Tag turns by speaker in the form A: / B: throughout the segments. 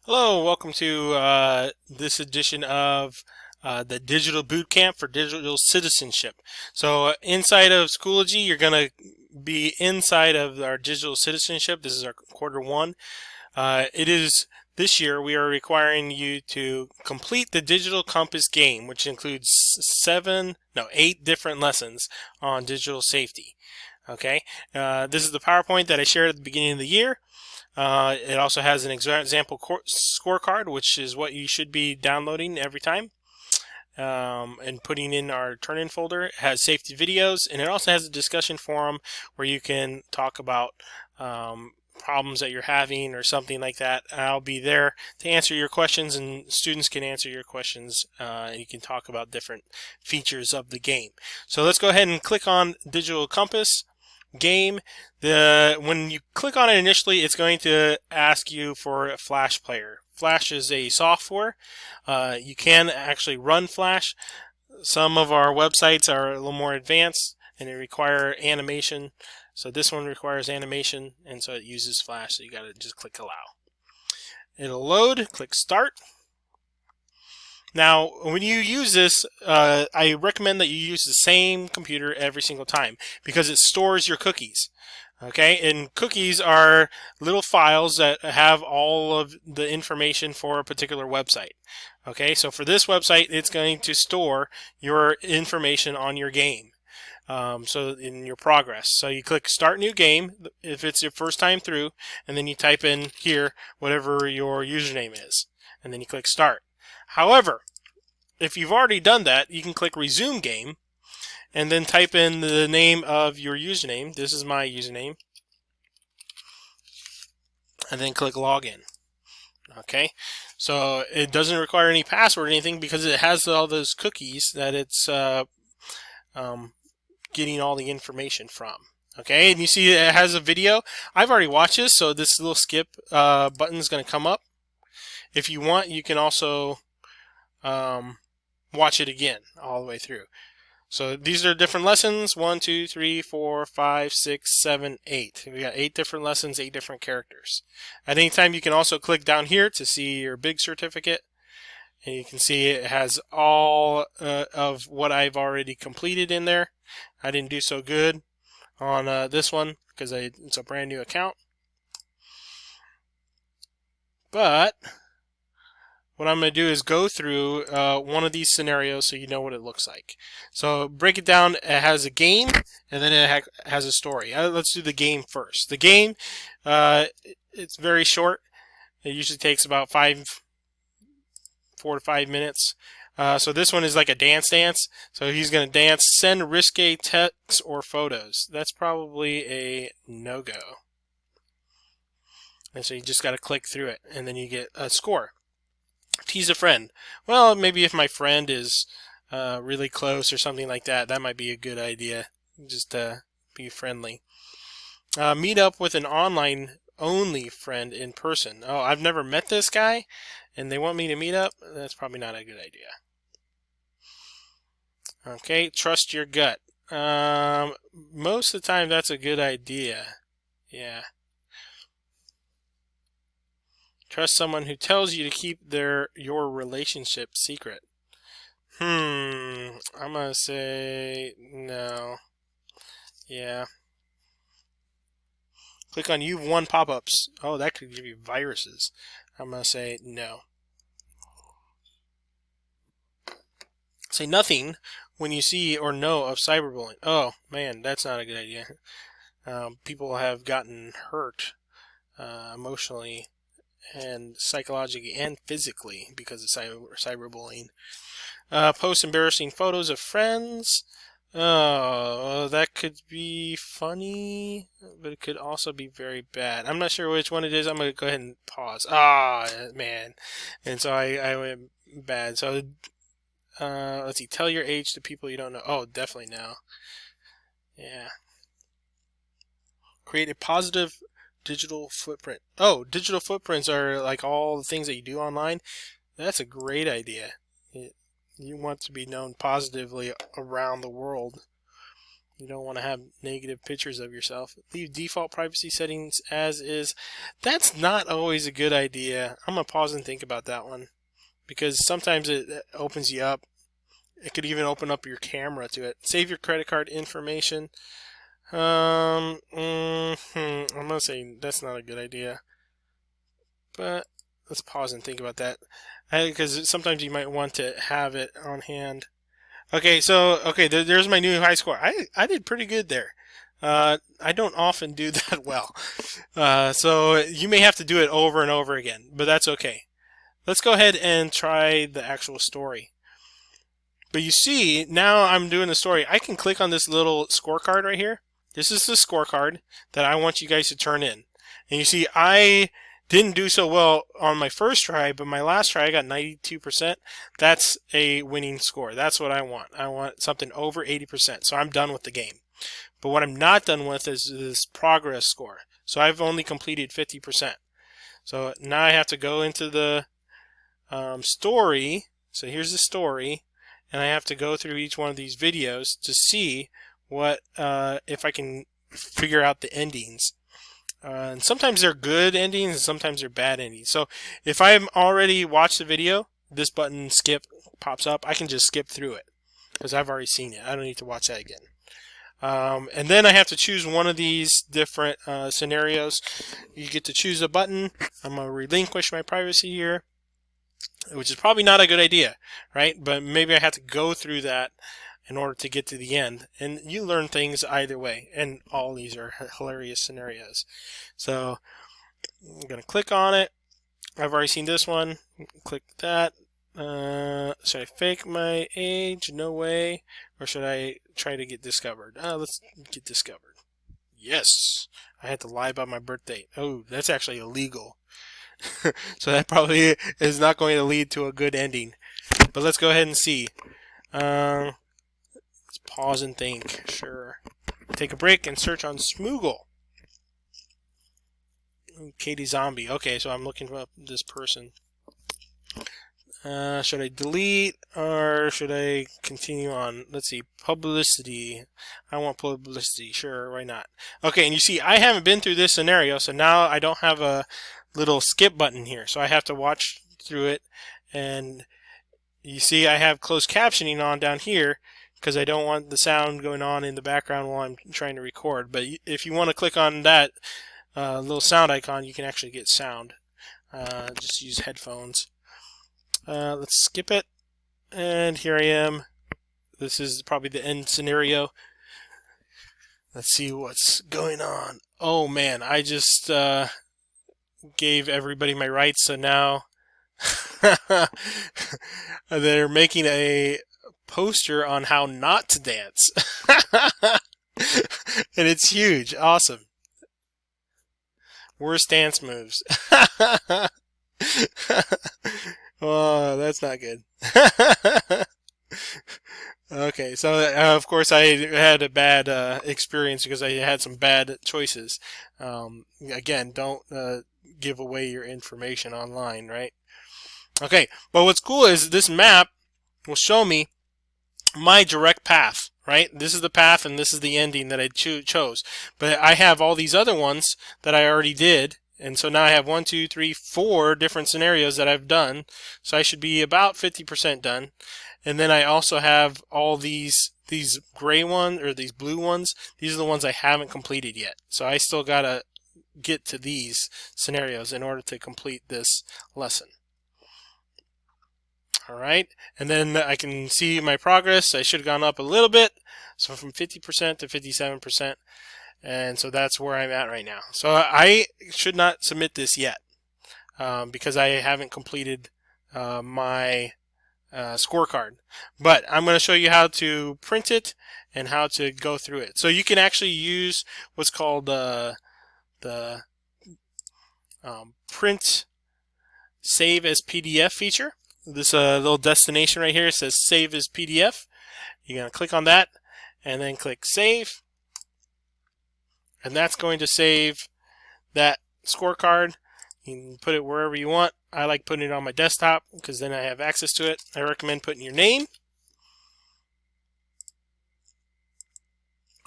A: Hello, welcome to this edition of the Digital Bootcamp for Digital Citizenship. So inside of Schoology, you're going to be inside of our digital citizenship. This is our quarter one. It is this year we are requiring you to complete the Digital Compass game, which includes eight different lessons on digital safety. Okay, this is the PowerPoint that I shared at the beginning of the year. It also has an example scorecard, which is what you should be downloading every time and putting in our turn-in folder. It has safety videos, and it also has a discussion forum where you can talk about problems that you're having or something like that. I'll be there to answer your questions, and students can answer your questions, and you can talk about different features of the game. So let's go ahead and click on Digital Compass game. When you click on it initially, it's going to ask you for a Flash player. Flash is a software. You can actually run Flash. Some of our websites are a little more advanced and they require animation. So this one requires animation, and so it uses Flash. So you got to just click allow. It'll load. Click start. Now, when you use this, I recommend that you use the same computer every single time because it stores your cookies. Okay, and cookies are little files that have all of the information for a particular website. Okay, so for this website, it's going to store your information on your game. So in your progress. So you click start new game if it's your first time through, and then you type in here whatever your username is, and then you click start. However, if you've already done that, you can click resume game and then type in the name of your username. This is my username. And then click login. Okay, so it doesn't require any password or anything because it has all those cookies that it's getting all the information from. Okay, and you see it has a video. I've already watched this, so this little skip button is going to come up. If you want, you can also watch it again all the way through. So these are different lessons. 1, 2, 3, 4, 5, 6, 7, 8. We got 8 different lessons, 8 different characters. At any time, you can also click down here to see your big certificate. And you can see it has all of what I've already completed in there. I didn't do so good on this one because it's a brand new account. But what I'm going to do is go through one of these scenarios so you know what it looks like. So break it down. It has a game and then it has a story. Let's do the game first. The game, it's very short. It usually takes about 4 to 5 minutes. So this one is like a dance. So he's going to dance, send risque texts or photos. That's probably a no-go. And so you just got to click through it and then you get a score. Tease a friend. Well, maybe if my friend is really close or something like that, that might be a good idea. Just be friendly. Meet up with an online only friend in person. Oh, I've never met this guy and they want me to meet up. That's probably not a good idea. Okay, trust your gut. Most of the time that's a good idea. Yeah. Trust someone who tells you to keep your relationship secret. I'm gonna say no. Yeah. Click on you've won pop-ups. Oh, that could give you viruses. I'm gonna say no. Say nothing when you see or know of cyberbullying. Oh man, that's not a good idea. People have gotten hurt emotionally and psychologically and physically because of cyberbullying. Post embarrassing photos of friends. Oh, that could be funny, but it could also be very bad. I'm not sure which one it is. I'm going to go ahead and pause. Ah, man. And so I went bad. So, let's see. Tell your age to people you don't know. Oh, definitely no. Yeah. Create a positive digital footprint. Oh, digital footprints are like all the things that you do online. That's a great idea. You want to be known positively around the world. You don't want to have negative pictures of yourself. Leave default privacy settings as is. That's not always a good idea. I'm going to pause and think about that one, because sometimes it opens you up. It could even open up your camera to it. Save your credit card information. I'm going to say that's not a good idea. But let's pause and think about that, because sometimes you might want to have it on hand. Okay, so there's my new high score. I did pretty good there. I don't often do that well, so you may have to do it over and over again, but that's okay. Let's go ahead and try the actual story. But you see, now I'm doing the story. I can click on this little scorecard right here. This is the scorecard that I want you guys to turn in. And you see, I didn't do so well on my first try, but my last try I got 92%. That's a winning score. That's what I want. I want something over 80%. So I'm done with the game. But what I'm not done with is this progress score. So I've only completed 50%. So now I have to go into the story. So here's the story. And I have to go through each one of these videos to see what if I can figure out the endings. And sometimes they're good endings and sometimes they're bad endings. So if I've already watched the video, this button skip pops up. I can just skip through it because I've already seen it. I don't need to watch that again. And then I have to choose one of these different scenarios. You get to choose a button. I'm going to relinquish my privacy here, which is probably not a good idea, right? But maybe I have to go through that in order to get to the end. And you learn things either way. And all these are hilarious scenarios. So I'm going to click on it. I've already seen this one. Click that. Should I fake my age? No way. Or should I try to get discovered? Let's get discovered. Yes. I had to lie about my birth date. Oh, that's actually illegal. So that probably is not going to lead to a good ending. But let's go ahead and see. Let's pause and think. Sure. Take a break and search on Smoogle. Katie Zombie. Okay, so I'm looking up this person. Should I delete or should I continue on? Let's see. Publicity. I want publicity. Sure, why not? Okay, and you see, I haven't been through this scenario, so now I don't have a little skip button here. So I have to watch through it. And you see, I have closed captioning on down here because I don't want the sound going on in the background while I'm trying to record. But if you want to click on that little sound icon, you can actually get sound. Just use headphones. Let's skip it, and here I am. This is probably the end scenario. Let's see what's going on. Oh man, I just gave everybody my rights, so now they're making a poster on how not to dance. And it's huge. Awesome. Worst dance moves. Oh, that's not good. Okay, so of course I had a bad experience because I had some bad choices. Again, don't give away your information online, right? Okay, but what's cool is this map will show me my direct path, right? This is the path and this is the ending that I chose. But I have all these other ones that I already did. And so now I have 1, 2, 3, 4 different scenarios that I've done. So I should be about 50% done. And then I also have all these gray ones or these blue ones. These are the ones I haven't completed yet. So I still gotta get to these scenarios in order to complete this lesson. All right, and then I can see my progress. I should have gone up a little bit, so from 50% to 57%. And so that's where I'm at right now. So I should not submit this yet because I haven't completed my scorecard. But I'm going to show you how to print it and how to go through it. So you can actually use what's called the print save as PDF feature. This little destination right here says save as PDF. You're going to click on that and then click save. And that's going to save that scorecard. You can put it wherever you want. I like putting it on my desktop because then I have access to it. I recommend putting your name,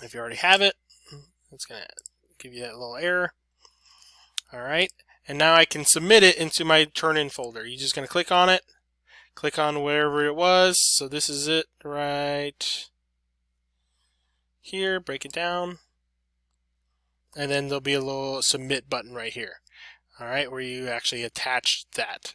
A: If you already have it, it's going to give you that little error. All right, and now I can submit it into my turn-in folder. You're just going to click on it, click on wherever it was. So this is it right here. Break it down, and then there'll be a little submit button right here. All right, where you actually attach that.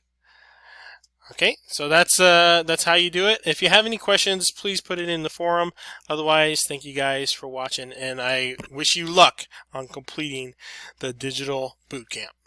A: Okay, so that's how you do it. If you have any questions, please put it in the forum. Otherwise, thank you guys for watching, and I wish you luck on completing the digital bootcamp.